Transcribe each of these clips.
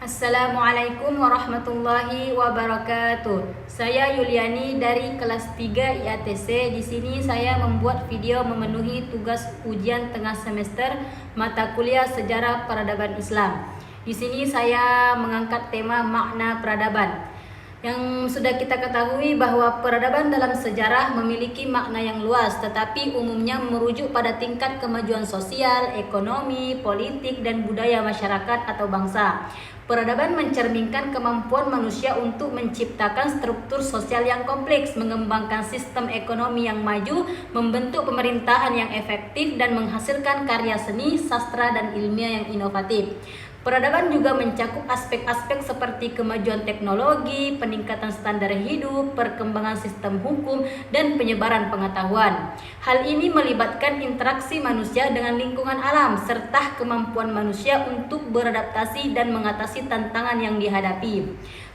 Assalamualaikum warahmatullahi wabarakatuh. Saya Yuliani dari kelas 3 IATC. Di sini saya membuat video memenuhi tugas ujian tengah semester mata kuliah Sejarah Peradaban Islam. Di sini saya mengangkat tema makna peradaban. Yang sudah kita ketahui bahwa peradaban dalam sejarah memiliki makna yang luas, tetapi umumnya merujuk pada tingkat kemajuan sosial, ekonomi, politik, dan budaya masyarakat atau bangsa. Peradaban mencerminkan kemampuan manusia untuk menciptakan struktur sosial yang kompleks, mengembangkan sistem ekonomi yang maju, membentuk pemerintahan yang efektif, dan menghasilkan karya seni, sastra, dan ilmiah yang inovatif. Peradaban juga mencakup aspek-aspek seperti kemajuan teknologi, peningkatan standar hidup, perkembangan sistem hukum, dan penyebaran pengetahuan. Hal ini melibatkan interaksi manusia dengan lingkungan alam, serta kemampuan manusia untuk beradaptasi dan mengatasi tantangan yang dihadapi.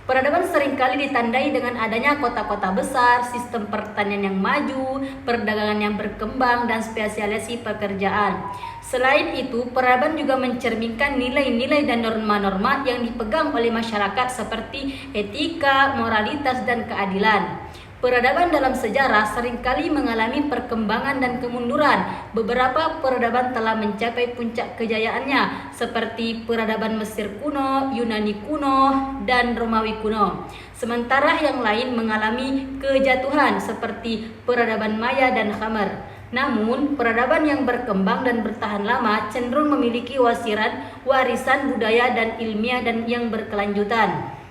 Peradaban seringkali ditandai dengan adanya kota-kota besar, sistem pertanian yang maju, perdagangan yang berkembang, dan spesialisasi pekerjaan. Selain itu, peradaban juga mencerminkan nilai-nilai dan norma-norma yang dipegang oleh masyarakat seperti etika, moralitas, dan keadilan. Peradaban dalam sejarah seringkali mengalami perkembangan dan kemunduran. Beberapa peradaban telah mencapai puncak kejayaannya, seperti peradaban Mesir kuno, Yunani kuno, dan Romawi kuno. Sementara yang lain mengalami kejatuhan, seperti peradaban Maya dan Khmer. Namun, peradaban yang berkembang dan bertahan lama cenderung memiliki warisan budaya dan ilmiah dan yang berkelanjutan.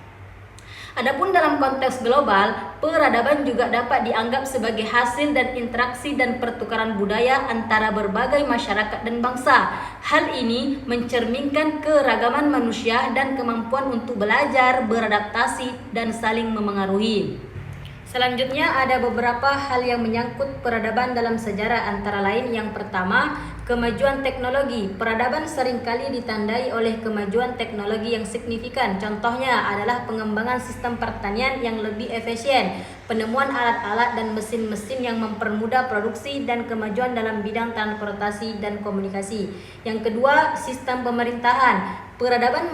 Adapun dalam konteks global, peradaban juga dapat dianggap sebagai hasil dan interaksi dan pertukaran budaya antara berbagai masyarakat dan bangsa. Hal ini mencerminkan keragaman manusia dan kemampuan untuk belajar, beradaptasi, dan saling memengaruhi. Selanjutnya ada beberapa hal yang menyangkut peradaban dalam sejarah, antara lain yang pertama, kemajuan teknologi. Peradaban seringkali ditandai oleh kemajuan teknologi yang signifikan. Contohnya adalah pengembangan sistem pertanian yang lebih efisien, penemuan alat-alat dan mesin-mesin yang mempermudah produksi, dan kemajuan dalam bidang transportasi dan komunikasi. Yang kedua, sistem pemerintahan. Peradaban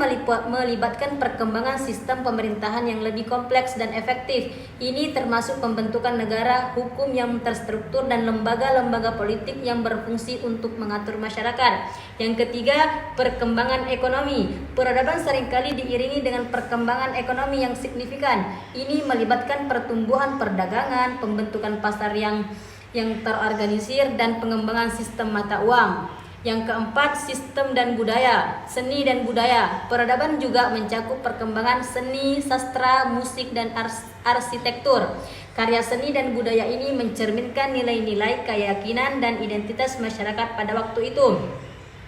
melibatkan perkembangan sistem pemerintahan yang lebih kompleks dan efektif. Ini termasuk pembentukan negara, hukum yang terstruktur, dan lembaga-lembaga politik yang berfungsi untuk mengatur masyarakat. Yang ketiga, perkembangan ekonomi. Peradaban seringkali diiringi dengan perkembangan ekonomi yang signifikan. Ini melibatkan pertumbuhan perdagangan, pembentukan pasar yang terorganisir, dan pengembangan sistem mata uang. Yang keempat, sistem dan budaya, seni dan budaya. Peradaban juga mencakup perkembangan seni, sastra, musik, dan arsitektur. Karya seni dan budaya ini mencerminkan nilai-nilai, keyakinan, dan identitas masyarakat pada waktu itu.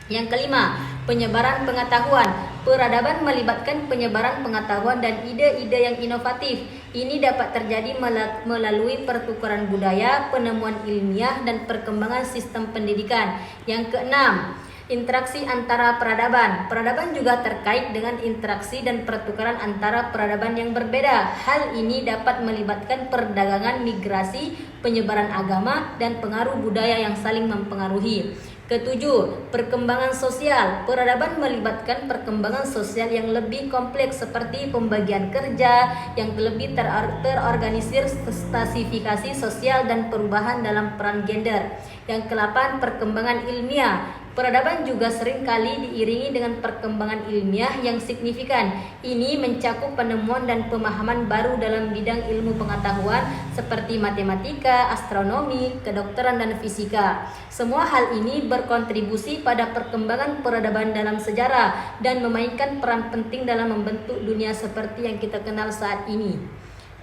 Yang kelima, penyebaran pengetahuan. Peradaban melibatkan penyebaran pengetahuan dan ide-ide yang inovatif. Ini dapat terjadi melalui pertukaran budaya, penemuan ilmiah, dan perkembangan sistem pendidikan. Yang keenam, interaksi antara peradaban. Peradaban juga terkait dengan interaksi dan pertukaran antara peradaban yang berbeda. Hal ini dapat melibatkan perdagangan, migrasi, penyebaran agama, dan pengaruh budaya yang saling mempengaruhi. Ketujuh, perkembangan sosial. Peradaban melibatkan perkembangan sosial yang lebih kompleks seperti pembagian kerja yang lebih terorganisir, stratifikasi sosial, dan perubahan dalam peran gender. Yang kedelapan, perkembangan ilmiah. Peradaban juga seringkali diiringi dengan perkembangan ilmiah yang signifikan. Ini mencakup penemuan dan pemahaman baru dalam bidang ilmu pengetahuan seperti matematika, astronomi, kedokteran, dan fisika. Semua hal ini berkontribusi pada perkembangan peradaban dalam sejarah dan memainkan peran penting dalam membentuk dunia seperti yang kita kenal saat ini.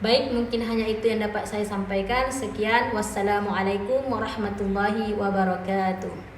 Baik, mungkin hanya itu yang dapat saya sampaikan. Sekian, wassalamualaikum warahmatullahi wabarakatuh.